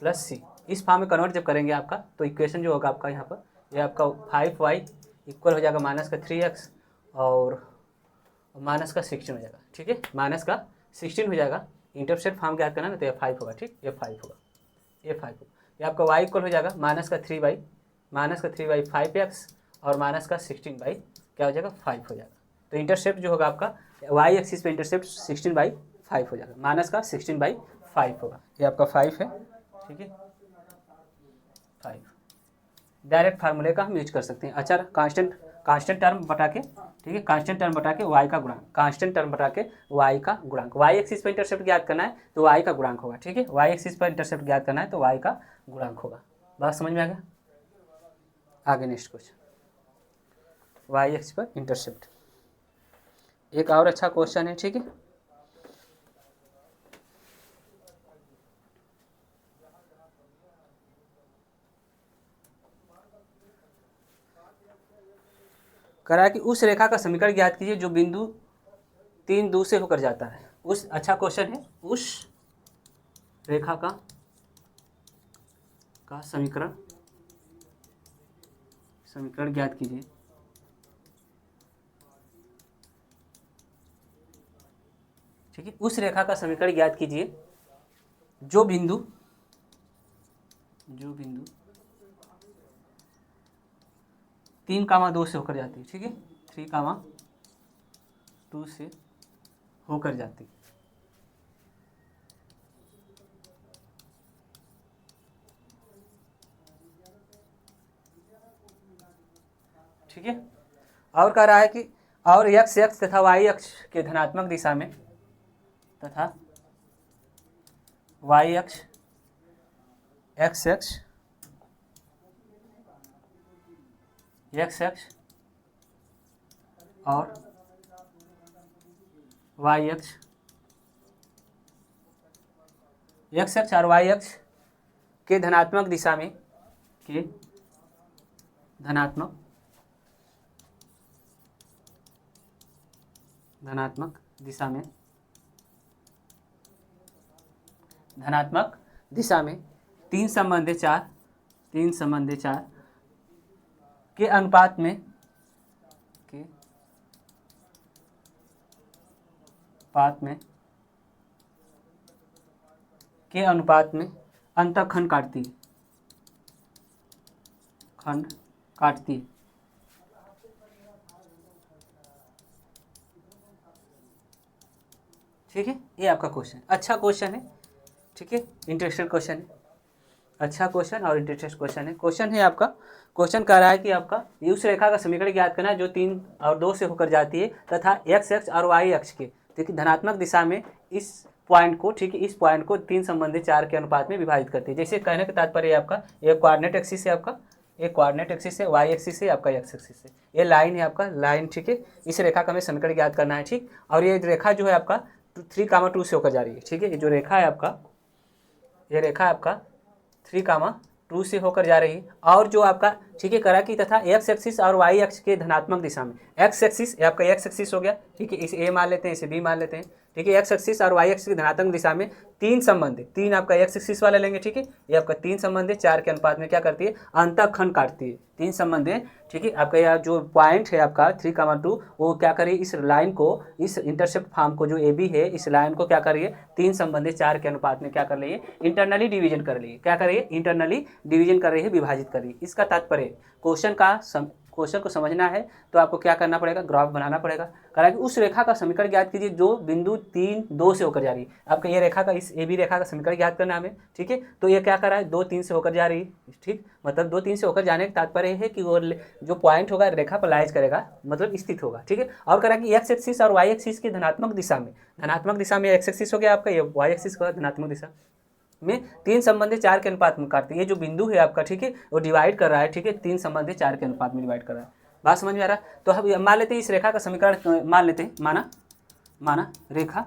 plus c, इस फॉर्म में कन्वर्ट जब करेंगे आपका तो इक्वेशन जो होगा आपका यहाँ पर, ये आपका 5y इक्वल हो जाएगा माइनस का 3x और माइनस का 16 हो जाएगा, ठीक है, माइनस का 16 हो जाएगा, इंटरसेप्ट फॉर्म ज्ञात करना है ना तो ये 5 होगा, ठीक, ये 5 होगा, ये आपका y इक्वल हो जाएगा माइनस का 3/5x और माइनस का 16 क्या हो जाएगा 5 हो जाएगा। तो इंटरसेप्ट जो होगा आपका y एक्सिस पे इंटरसेप्ट 16/5 हो जाएगा, माइनस का 16/5 होगा, ये आपका 5 है, ठीक है, 5 डायरेक्ट फार्मूले का हम यूज कर सकते हैं, अच्छा कांस्टेंट टर्म बटा के ठीक है, कांस्टेंट टर्म बटा के वाई का गुणांक, कांस्टेंट टर्म बटा के वाई का गुणांक। वाई एक्सिस पर इंटरसेप्ट ज्ञात करना है तो वाई का गुणांक होगा। ठीक है, वाई एक्सिस पर इंटरसेप्ट ज्ञात करना है तो वाई का गुणांक होगा। बात समझ में आ गया? आगे नेक्स्ट क्वेश्चन, वाई एक्स पर इंटरसेप्ट। एक और अच्छा क्वेश्चन है। ठीक है, करा कि उस रेखा का समीकरण ज्ञात कीजिए जो बिंदु 3 2 से होकर जाता है। उस अच्छा क्वेश्चन है, उस रेखा का समीकरण ज्ञात कीजिए ठीक है, उस रेखा का समीकरण ज्ञात कीजिए जो बिंदु 3 2 से होकर जाती है। ठीक है, 3 2 से होकर जाती है। ठीक है, और कह रहा है कि और एक्स एक्स तथा वाई अक्ष के धनात्मक दिशा में तथा वाई अक्ष एक्स एक्स और वाई अक्ष और वाई अक्ष के धनात्मक दिशा में धनात्मक दिशा में 3/4 के अनुपात में अंतःखंड काटती है। ठीक है, ये आपका क्वेश्चन अच्छा क्वेश्चन है। ठीक है, इंटरेस्टेड क्वेश्चन है, अच्छा क्वेश्चन और इंटरेस्टेड क्वेश्चन है। क्वेश्चन है आपका, क्वेश्चन कह रहा है कि आपका उस रेखा का समीकरण ज्ञात करना है जो 3 और 2 से होकर जाती है तथा एक्स एक्स और वाई अक्ष के ठीक है धनात्मक दिशा में इस पॉइंट को ठीक है, इस पॉइंट को 3/4 के अनुपात में विभाजित करती है। जैसे कहने का तात्पर्य आपका ये कोऑर्डिनेट एक्सिस है, आपका एक कोऑर्डिनेट एक्सिस है, वाई एक्सिस है, आपका एक्स एक्सिस है, ये लाइन है आपका लाइन। ठीक है, इस रेखा का हमें समीकरण ज्ञात करना है। ठीक, और ये रेखा जो है आपका 3 2 से होकर जा रही है। ठीक है, ये जो रेखा है आपका, ये रेखा आपका 3 2 से होकर जा रही है। और जो आपका ठीक है करा कि तथा एक्स एक्सिस और वाई अक्ष के धनात्मक दिशा में, एक्स एक्सिस आपका एक्स एक्सिस हो गया। ठीक है, इसे ए मान लेते हैं, इसे बी मान लेते हैं। ठीक है, एक्स एक्सिस और वाई अक्ष की धनात्मक दिशा में 3 आपका एक्स एक्सिस वाला लेंगे। ठीक है, ये आपका 3/4 के अनुपात में क्या करती है, अंतःखंड काटती है। 3 ठीक है, आपका यह जो पॉइंट है आपका 3 2 वो क्या करिए, इस लाइन को, इस इंटरसेप्ट फॉर्म को जो ए बी है, इस लाइन को क्या करिए 3/4 के अनुपात में क्या कर रही है, इंटरनली डिवीजन कर रही है। क्या कर रही है, इंटरनली डिवीजन कर रही है, विभाजित कर रही है। इसका तात्पर्य क्वेश्चन को समझना है तो आपको क्या करना पड़ेगा, ग्राफ बनाना पड़ेगा। करा कि उस रेखा का समीकरण ज्ञात कीजिए जो बिंदु 3 2 से होकर जा रही है। आपका ये रेखा का, इस ए बी रेखा का समीकरण ज्ञात करना हमें। ठीक है, तो ये क्या कर रहा है, 2 3 से होकर जा रही है। ठीक, मतलब 2 3 से होकर जाने का तात्पर्य है कि वो जो पॉइंट होगा रेखा पर लाइज करेगा, मतलब स्थित होगा। ठीक है, और करा कि एक्स एक्सिस और वाई एक्सिस की धनात्मक दिशा में एक्स एक्सिस हो गया आपका, ये वाई एक्सिस का धनात्मक दिशा में 3/4 के अनुपात में काटती है। ये जो बिंदु है आपका ठीक है, वो डिवाइड कर रहा है। ठीक है, 3/4 के अनुपात में डिवाइड कर रहा है। बात समझ में आ रहा है? तो हम मान लेते हैं इस रेखा का समीकरण मान लेते हैं, माना रेखा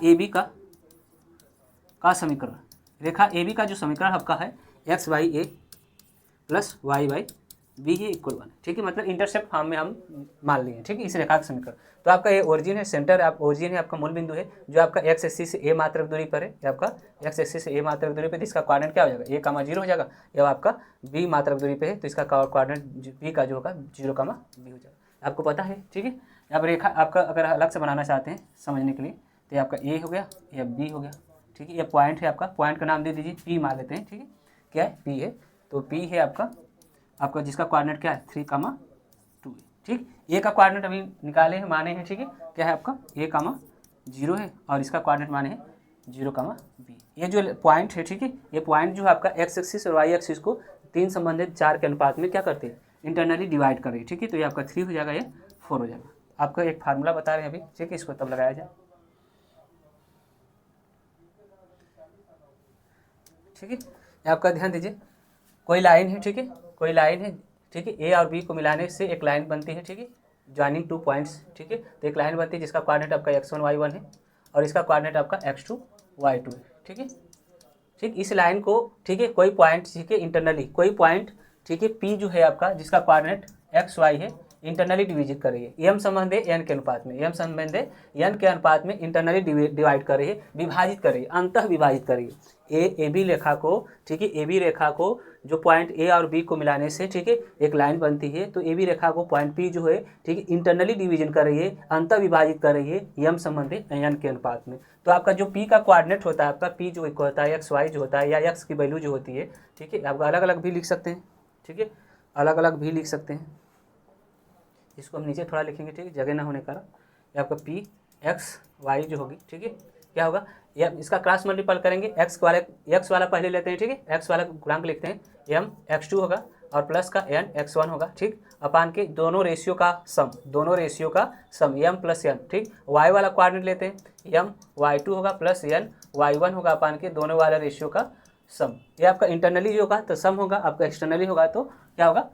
ए बी का समीकरण, रेखा ए बी का जो समीकरण आपका है एक्स वाई ए प्लस वाई वाई बी ही इक्वल 1। ठीक है, मतलब इंटरसेप्ट फॉर्म में हम मान लिए। ठीक है, इस रेखा का समीकरण, तो आपका ये ओरिजिन है, सेंटर आप ओरिजिन है, आपका मूल बिंदु है जो आपका एक्स एक्सिस से ए मात्रक दूरी पर है। आपका एक्स एक्सिस से ए मात्रक दूरी पर, इसका कोऑर्डिनेट क्या हो जाएगा, a 0 हो जाएगा। या आपका बी मात्रक दूरी पे है तो इसका कोऑर्डिनेट बी का जो होगा 0 बी हो जाएगा। आपको पता है। ठीक है, अब रेखा आपका अगर अलग से बनाना चाहते हैं समझने के लिए तो आपका ए हो गया, या बी हो गया। ठीक है, ये पॉइंट है आपका, पॉइंट का नाम दे दीजिए पी मान लेते हैं। ठीक है, क्या है, पी है, तो पी है आपका जिसका कोऑर्डिनेट क्या है 3 2 है। ठीक, ए का कोऑर्डिनेट अभी निकाले हैं, माने हैं। ठीक है, क्या है आपका a 0 है और इसका कोऑर्डिनेट माने हैं 0 b। ये जो पॉइंट है, ठीक है, ये पॉइंट जो है आपका एक्स एक्सिस और वाई एक्सिस को 3/4 के अनुपात में क्या करते हैं, इंटरनली डिवाइड कर रही है, ठीक है। तो ये आपका 3 हो जाएगा, ये 4 हो जाएगा। आपको एक फार्मूला बता रहे हैं अभी, ठीक है, इसको तब लगाया जाए, ठीक है। ये आपका ध्यान दीजिए, कोई लाइन है, ठीक है, कोई लाइन है, ठीक है, ए और बी को मिलाने से एक लाइन बनती है, ठीक है, ज्वाइनिंग 2 पॉइंट्स, ठीक है। तो एक लाइन बनती है जिसका कोऑर्डिनेट आपका x1 y1 है और इसका कोऑर्डिनेट आपका x2 y2 है, ठीक है। ठीक, इस लाइन को, ठीक है, कोई पॉइंट, ठीक है, इंटरनली कोई पॉइंट, ठीक है, P जो है आपका जिसका कोऑर्डिनेट एक्स वाई है, इंटरनली डिविजिट कर रही है, एम संबंध है एन के अनुपात में, एम संबंध है एन के अनुपात में इंटरनली डिवाइड कर रही है, विभाजित कर रही है, अंतः विभाजित कर रही है। ए बी रेखा को, ठीक है, ए बी रेखा को जो पॉइंट ए और बी को मिलाने से, ठीक है, एक लाइन बनती है। तो ए बी रेखा को पॉइंट पी जो है, ठीक है, इंटरनली डिवीजन कर रही है, अंतः विभाजित कर रही है एम संबंध है एन के अनुपात में। तो आपका जो पी का कोऑर्डिनेट होता है, आपका पी जो होता है एक्स वाई जो होता है, या एक्स की वैल्यू जो होती है, ठीक है, आपका अलग अलग भी लिख सकते हैं, ठीक है, अलग अलग भी लिख सकते हैं। इसको हम नीचे थोड़ा लिखेंगे, ठीक है, जगह ना होने कारण। ये आपका पी एक्स वाई जो होगी, ठीक है, क्या होगा, या इसका क्रॉस मल्टीपल करेंगे, एक्स वाला पहले लेते हैं, ठीक है, एक्स वाला गुणांक लिखते हैं, एम x2 होगा और प्लस का एन x1 होगा, ठीक, अपान के दोनों रेशियो का सम, दोनों रेशियो का सम एम प्लस एन, ठीक। वाई वाला कोऑर्डिनेट लेते हैं, एम y2 होगा प्लस एन y1 होगा, अपान के दोनों वाला रेशियो का सम। ये आपका इंटरनली होगा तो सम होगा, आपका एक्सटर्नली होगा तो क्या होगा,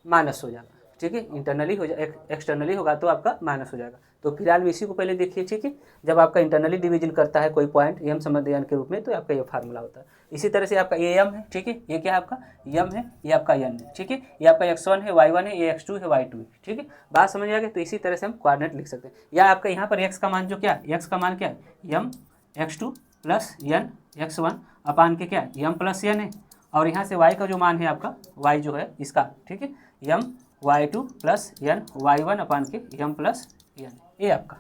माइनस हो जाएगा, ठीक है, इंटरनली हो जाए, एक्सटर्नली होगा तो आपका माइनस हो जाएगा। तो फिलहाल इसी को पहले देखिए, ठीक है, जब आपका इंटरनली डिवीजन करता है कोई पॉइंट एम संबंध एन के रूप में, तो आपका ये फार्मूला होता है। इसी तरह से आपका ए एम है, ठीक है, ये क्या है आपका एम है, ये आपका एन है, ठीक है, ये आपका x1 है, y1 है, ये x2 है, y2 है, ठीक है, बात समझ आ गई। तो इसी तरह से हम कोऑर्डिनेट लिख सकते हैं, या आपका यहाँ पर x का मान जो क्या है, x का मान क्या है, M x2 plus N x1 अपान के क्या है, एम प्लस एन है, और यहाँ से y का जो मान है आपका, y जो है इसका, ठीक है, M y2 plus N y1 अपान के एम प्लस एन, ये आपका,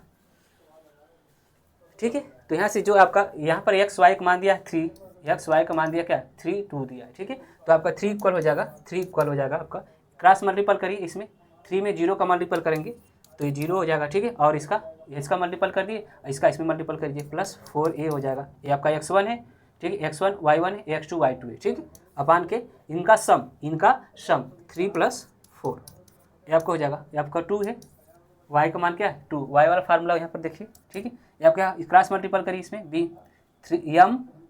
ठीक है। तो यहाँ से जो आपका यहाँ पर एक्स वाई का मान दिया है 3, एक्स वाई का मान दिया क्या 3 2 दिया है, ठीक है। तो आपका 3 इक्वल हो जाएगा, 3 इक्वल हो जाएगा आपका, क्रॉस मल्टीपल करिए, इसमें 3 में 0 का मल्टीपल करेंगे तो ये 0 हो जाएगा, ठीक है, और इसका मल्टीपल कर दिए, इसका इसमें मल्टीपल करिए, प्लस 4a हो जाएगा। ये आपका x1 है, ठीक है, x1 y1 है, x2 y2 है, ठीक है, अपान के इनका सम 3 प्लस 4, ये आपका हो जाएगा। ये आपका 2 है, y का मान क्या है 2, y वाला फार्मूला यहाँ पर देखिए, ठीक है, ये आप क्या क्रॉस मल्टीपल करिए, इसमें b 3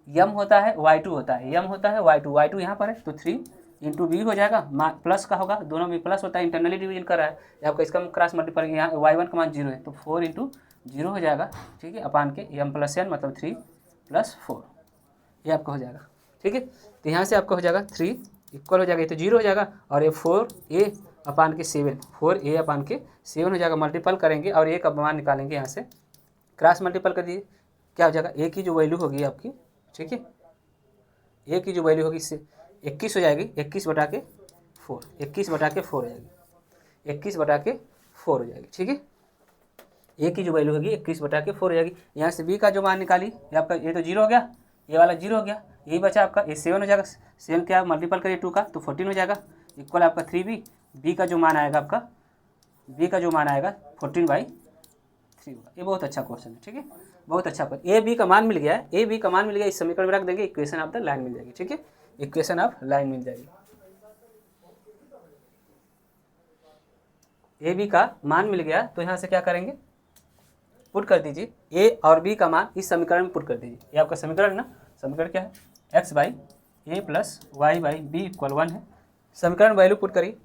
यम होता है y2 होता है, यम होता है y2 यहाँ पर है, तो 3 इंटू बी हो जाएगा, प्लस का होगा, दोनों में प्लस होता है, इंटरनली डिवीजन कर रहा है, ये आपका इसका क्रॉस मल्टीपल, यहाँ y1 का मान 0 है, तो 4 इंटू 0 हो जाएगा, ठीक है, अपान के m प्लस एन मतलब 3 प्लस 4, ये आपका हो जाएगा, ठीक है। तो यहाँ से आपका हो जाएगा 3 इक्वल हो जाएगा, ये तो 0 हो जाएगा, और ये 4a अपान के 7, 4a अपान के 7 हो जाएगा, मल्टीपल करेंगे और a का मान निकालेंगे, यहाँ से क्रॉस मल्टीपल कर दिए, क्या हो जाएगा, a की जो वैल्यू होगी आपकी, ठीक है, a की जो वैल्यू होगी इससे 21 हो जाएगी, 21 बटा के 4, 21 बटा के 4 हो जाएगी, 21 बटा के 4 हो जाएगी, ठीक है, a की जो वैल्यू होगी 21 बटा के 4 हो जाएगी। यहाँ से b का जो मान निकाली, ये आपका ये तो 0 हो गया, ये वाला 0 हो गया, यही बचा आपका, ये 7 हो जाएगा, 7 क्या मल्टीपल करिए 2 का तो 14 हो जाएगा, इक्वल आपका 3b, b का जो मान आएगा आपका, b का जो मान आएगा 14/3 होगा। ये बहुत अच्छा क्वेश्चन है, ठीक है, बहुत अच्छा क्वेश्चन। ए बी का मान मिल गया है, ए बी का मान मिल गया, इस समीकरण में रख देंगे, इक्वेशन ऑफ द लाइन मिल जाएगी, ठीक है, इक्वेशन ऑफ लाइन मिल जाएगी। ए बी का मान मिल गया, तो यहाँ से क्या करेंगे, पुट कर दीजिए ए और बी का मान इस समीकरण में पुट कर दीजिए। ये आपका समीकरण ना, समीकरण क्या है, x by a plus y by b equal 1 है। समीकरण वैल्यू पुट करिए,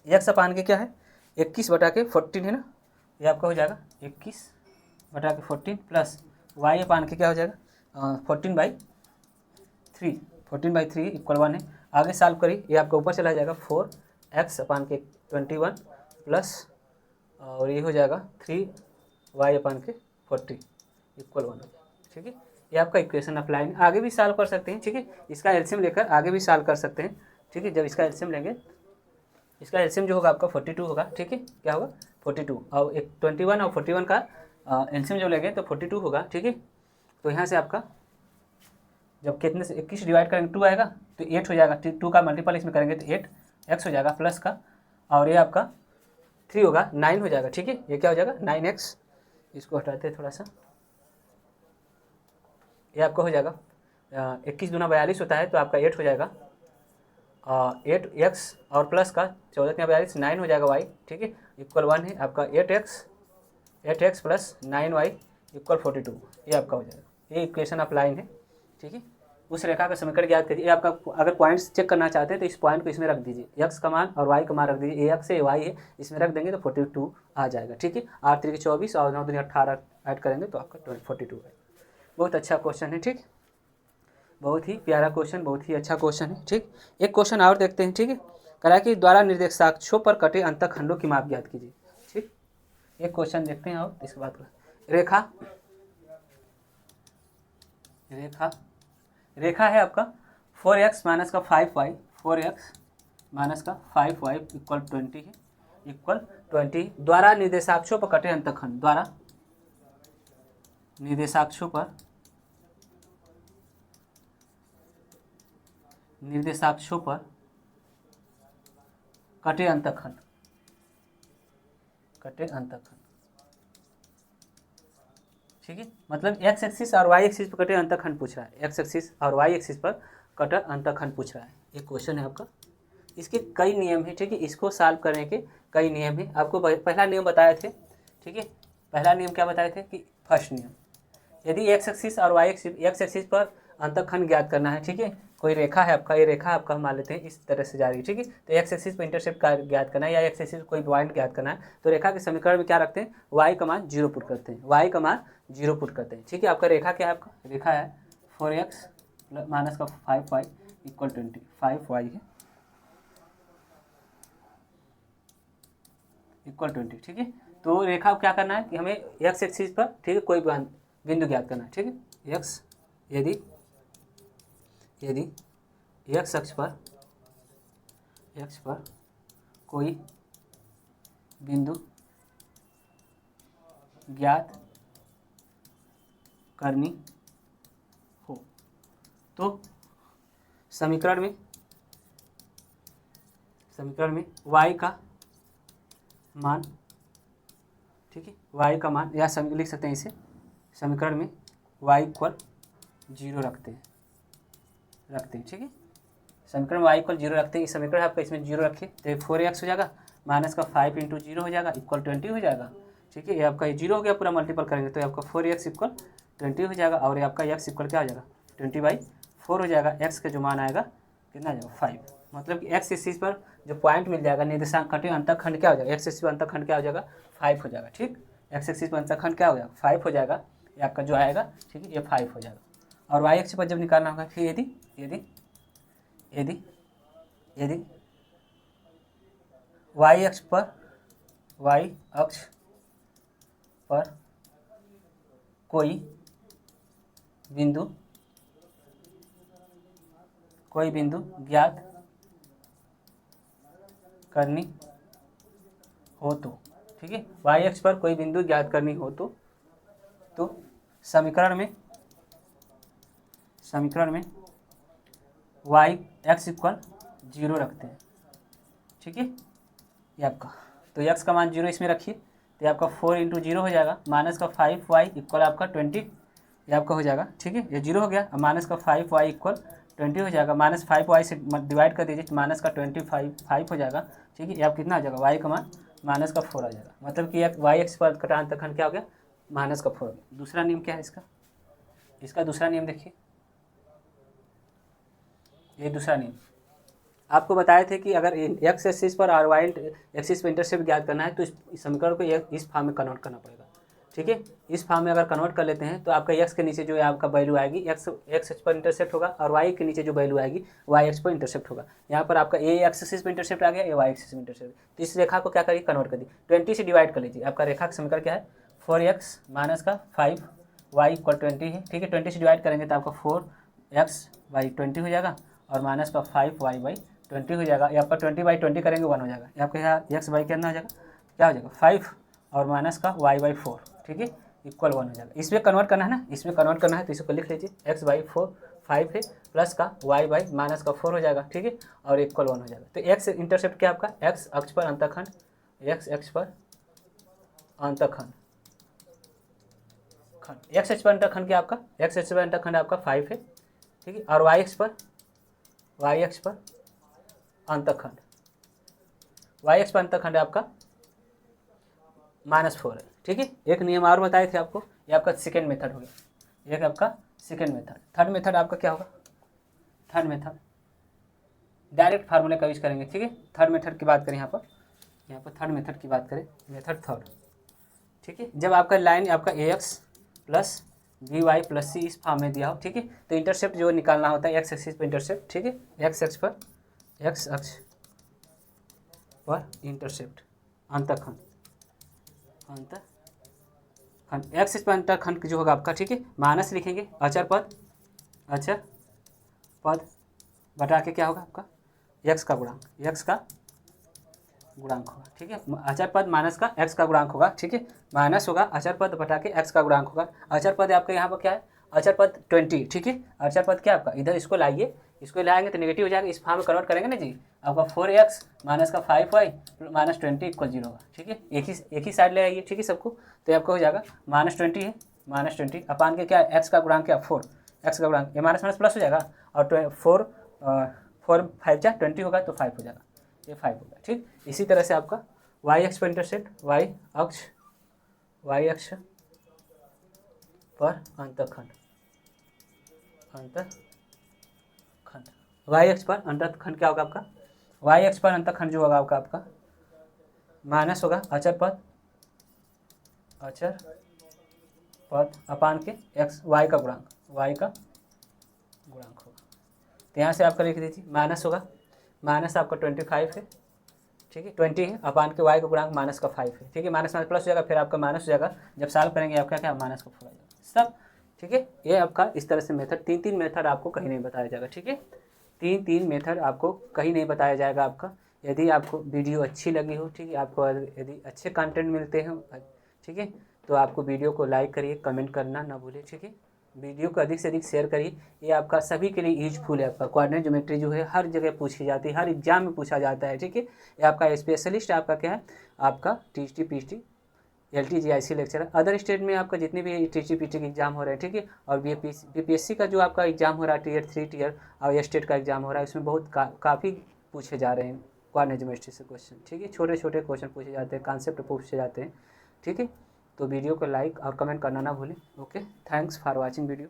एक्स अपान के क्या है 21 बटा के 14 है ना, ये आपका हो जाएगा 21 बटा के 14 प्लस वाई अपान के क्या हो जाएगा 14/3 इक्वल 1 है। आगे सॉल्व करिए, ये आपका ऊपर चला जाएगा 4x अपान के 21 प्लस और ये हो जाएगा 3y अपान के 40 इक्वल 1 हो जाएगा, ठीक है। ये आपका इक्वेशन ऑफ लाइन, आगे भी सॉल्व कर सकते हैं, ठीक है, इसका एलसीएम लेकर आगे भी सॉल्व कर सकते हैं, ठीक है। जब इसका एलसीएम लेंगे, इसका एलसीएम जो होगा आपका 42 होगा, ठीक है, क्या होगा 42, और एक 21 और 41 का एलसीएम जो लेंगे तो 42 होगा, ठीक है। तो यहाँ से आपका जब कितने से 21 डिवाइड करेंगे 2 आएगा तो 8 हो जाएगा, 2 का मल्टीपल इसमें करेंगे तो 8x हो जाएगा प्लस का, और ये आपका 3 होगा 9 हो जाएगा, ठीक है, ये क्या हो जाएगा 9x, इसको हटाते हैं थोड़ा सा, ये आपका हो जाएगा 21 दूना 42 होता है, तो आपका 8 हो जाएगा, 8x और प्लस का 14×42 9 हो जाएगा y, ठीक है, इक्वल 1 है आपका 8x प्लस 9y इक्वल 42, ये आपका हो जाएगा। ये इक्वेशन ऑफ लाइन है, ठीक है। उस रेखा का समीकरण ज्ञात कीजिए। आपका अगर पॉइंट्स चेक करना चाहते हैं तो इस पॉइंट को इसमें रख दीजिए, x का मान और y का मान रख दीजिए, x है y है, इसमें रख देंगे तो 42 आ जाएगा, ठीक है। 8 3 24 और 9 2 18 ऐड करेंगे तो आपका 42 है। बहुत अच्छा क्वेश्चन है, ठीक, बहुत ही प्यारा क्वेश्चन, बहुत ही अच्छा क्वेश्चन है, ठीक। एक क्वेश्चन और देखते हैं, ठीक है। करा कि द्वारा निर्देशाक्षों पर कटे अंतखंडों की माप ज्ञात कीजिए, ठीक। एक क्वेश्चन देखते हैं और इसके बाद रेखा है आपका 4x माइनस का 5y, 4x माइनस का 5y इक्वल 20 है, इक्वल 20 द्वारा निर्देशाक्षों पर कटे अंतखंड, द्वारा निर्देशाक्षों पर कटे अंतखंड, ठीक है। मतलब x एक्सिस और y एक्सिस पर कटे अंतखंड पूछ रहा है, x एक्सिस और y एक्सिस पर कटा अंतखंड पूछ रहा है। एक क्वेश्चन है आपका, इसके कई नियम है, ठीक है। इसको सॉल्व करने के कई नियम है। आपको पहला नियम बताए थे, ठीक है। पहला नियम क्या बताए थे कि फर्स्ट नियम, यदि x एक्सिस और y एक्सिस पर अंतखंड ज्ञात करना है, ठीक है। कोई रेखा है आपका, ये रेखा आपका मान लेते हैं इस तरह से जा रही है, ठीक है। तो x एक्सिस पर इंटरसेप्ट का ज्ञात करना है या x एक्सिस कोई पॉइंट ज्ञात करना है, तो रेखा के समीकरण में क्या रखते हैं, y का मान 0 पुट करते हैं, y का मान 0 पुट करते हैं, ठीक है। आपका रेखा क्या है, आपका रेखा है 4x माइनस का 5y इक्वल 20, 5y है इक्वल 20, ठीक है। तो रेखा को क्या करना है कि हमें x एक्सिस पर, ठीक है, कोई बिंदु ज्ञात करना है, ठीक है। x यदि x अक्ष पर कोई बिंदु ज्ञात करनी हो तो समीकरण में y का मान, ठीक है, y का मान या लिख सकते हैं इसे, समीकरण में y इक्वल 0 रखते हैं, ठीक है। समीकरण में y इक्वल 0 रखते हैं। इस समीकरण आपका इसमें 0 रखिए तो 4x हो जाएगा, माइनस का 5 × 0 हो जाएगा इक्वल 20 हो जाएगा, ठीक है। ये आपका 0 हो गया, पूरा मल्टीपल करेंगे तो आपका 4x इक्वल 20 हो जाएगा और ये आपका x इक्वल क्या हो जाएगा 20/4 हो जाएगा। x का जो मान आएगा कितना आ जाएगा 5, मतलब कि x एक्सिस पर जो पॉइंट मिल जाएगा निर्देशांक कटे अंतखंड क्या हो जाएगा, x एक्सिस पर अंतखंड क्या हो जाएगा 5 हो जाएगा, ठीक। x एक्सिस पर अंतखंड क्या हो जाएगा 5 हो जाएगा, ये आपका जो आएगा, ठीक है, ये 5 हो जाएगा। और y एक्सिस पर जब निकालना होगा फिर यदि y अक्ष पर कोई बिंदु ज्ञात करनी हो तो, ठीक है, y अक्ष पर कोई बिंदु ज्ञात करनी हो तो समीकरण में y x इक्वल 0 रखते हैं, ठीक है। ये आपका तो x का मान 0 इसमें रखिए तो आपका 4 × 0 हो जाएगा, माइनस का 5y इक्वल आपका 20, ये आपका हो जाएगा, ठीक है। ये 0 हो गया, माइनस का 5y इक्वल 20 हो जाएगा, माइनस 5y से डिवाइड कर दीजिए तो माइनस का 5 हो जाएगा, ठीक है। ये आप कितना आ जाएगा y का मान माइनस का 4 आ जाएगा, मतलब कि y एक्स पर कटा अंतखंड क्या हो गया माइनस का 4। दूसरा नियम क्या है इसका दूसरा नियम देखिए, ये दूसरा नियम आपको बताए थे कि अगर x एक्सिस पर और y एक्सिस पर इंटरसेप्ट ज्ञात करना है तो इस समीकरण को इस फॉर्म में कन्वर्ट करना पड़ेगा, ठीक है। इस फॉर्म में अगर कन्वर्ट कर लेते हैं तो आपका x के नीचे जो है आपका वैल्यू आएगी x एक्स पर इंटरसेप्ट होगा और y के नीचे जो वैल्यू आएगी y एक्स पर इंटरसेप्ट होगा। यहाँ पर आपका a एक्सिस पर इंटरसेप्ट आ गया, a y एक्सिस पर इंटरसेप्ट, तो इस रेखा को क्या करिए कन्वर्ट कर दी, 20 से डिवाइड कर लीजिए। आपका रेखा का समीकरण क्या है 4x माइनस का 5y इक्वल 20 है, ठीक है। 20 से डिवाइड करेंगे तो आपका 4x/20 हो जाएगा और माइनस का 5y/20 हो जाएगा। ये आपका 20/20 करेंगे 1 हो जाएगा। ये आपके यहाँ x बाई कितना हो जाएगा, क्या हो जाएगा 5 और माइनस का y/4, ठीक है, इक्वल 1 हो जाएगा। इसमें कन्वर्ट करना है ना, इसमें कन्वर्ट करना है तो इसको लिख लीजिए x/4 5 है प्लस का y/माइनस का 4 हो जाएगा, ठीक है, और इक्वल 1 हो जाएगा। तो x इंटरसेप्ट क्या आपका x अक्ष पर अंतखंड, x अक्ष पर अंतखंड x अक्ष पर अंतखंड क्या आपका x अक्ष पर अंतखंड आपका 5 है, ठीक है। और y अक्ष पर अंतखंड, वाई एक्स पर अंतखंड है आपका -4 है। ठीक है, एक नियम और बताए थे आपको, ये आपका सेकेंड मेथड हो गया, एक आपका सेकेंड मेथड। थर्ड मेथड आपका क्या होगा, थर्ड मेथड डायरेक्ट फार्मूले का यूज करेंगे। ठीक है, थर्ड मेथड की बात करें यहाँ पर थर्ड मेथड की बात करें, मेथड थर्ड। ठीक है, जब आपका लाइन आपका a x plus b y plus c इस फॉर्म में दिया हो, ठीक है, तो इंटरसेप्ट जो निकालना होता है एक्स एक्सिस पर इंटरसेप्ट। ठीक है, एक्स अक्ष पर इंटरसेप्ट अंतखंड, अंतखंड एक्स पर अंतखंड जो होगा आपका, ठीक है, माइनस लिखेंगे अचर पद बटा के क्या होगा आपका एक्स का गुणांक, एक्स का गुणांक होगा। ठीक है, अचर पद माइनस का एक्स का गुणांक होगा। ठीक है, माइनस होगा अचर पद बटा के एक्स का गुणांक होगा। अचर पद आपका यहाँ पर क्या है, अचर पद 20। ठीक है, अचर पद क्या आपका, इधर इसको लाइए, इसको लाएंगे तो नेगेटिव हो जाएगा, इस फॉर्म में कन्वर्ट करेंगे ना जी, आपका 4x माइनस का 5y माइनस 20 = 0 होगा। ठीक है, एक ही साइड ले आइए। ठीक है सबको, तो आपका हो जाएगा -20 है, -20 अपान के क्या एक्स का गुणांक क्या 4, एक्स का गुणांक ये माइनस माइनस प्लस हो जाएगा, और 4 5 जा 20 होगा तो 5 हो जाएगा, ये 5 होगा। ठीक, इसी तरह से आपका वाई एक्स पर इंटरसेप्ट, वाई अक्ष पर अंतखंड, वाई एक्स पर अंतखंड क्या होगा आपका, वाई एक्स पर अंतखंड जो होगा आपका माइनस होगा अचर पद अपान के एक्स वाई का गुणांक होगा। तो यहाँ से आपका लिख दीजिए, माइनस होगा, माइनस आपका 25 है। ठीक है, 20 है अपान के वाई का गुणांक माइनस का 5 है। ठीक है, माइनस माइनस प्लस हो जाएगा, फिर आपका माइनस हो जाएगा, जब सॉल्व करेंगे आपका क्या माइनस का 4 आ जाएगा सब। ठीक है, ये आपका इस तरह से मेथड, तीन मेथड आपको कहीं नहीं बताया जाएगा। ठीक है, तीन मेथड आपको कहीं नहीं बताया जाएगा आपका। यदि आपको वीडियो अच्छी लगी हो, ठीक है, आपको यदि अच्छे कंटेंट मिलते हैं, ठीक है, तो आपको वीडियो को लाइक करिए, कमेंट करना ना भूलिए। ठीक है, वीडियो को अधिक से अधिक शेयर करिए, ये आपका सभी के लिए यूजफुल है। आपका कोऑर्डिनेट ज्योमेट्री जो है हर जगह पूछी जाती है, हर एग्जाम में पूछा जाता है। ठीक है, ये आपका स्पेशलिस्ट आपका क्या है, आपका टीएसटी पीएचडी LTGIC लेक्चर है। अदर स्टेट में आपका जितने भी टीएसटी पीएचडी के एग्जाम हो रहे हैं, ठीक है, और बीपीएससी का जो आपका एग्जाम हो रहा है टियर 3 टियर और स्टेट का एग्जाम हो रहा है, उसमें बहुत काफ़ी पूछे जा रहे हैं कोऑर्डिनेट ज्योमेट्री से क्वेश्चन। ठीक है, छोटे छोटे क्वेश्चन पूछे जाते हैं, कॉन्सेप्ट पूछे जाते हैं। ठीक है, तो वीडियो को लाइक और कमेंट करना ना भूलें। Okay, thanks for watching video.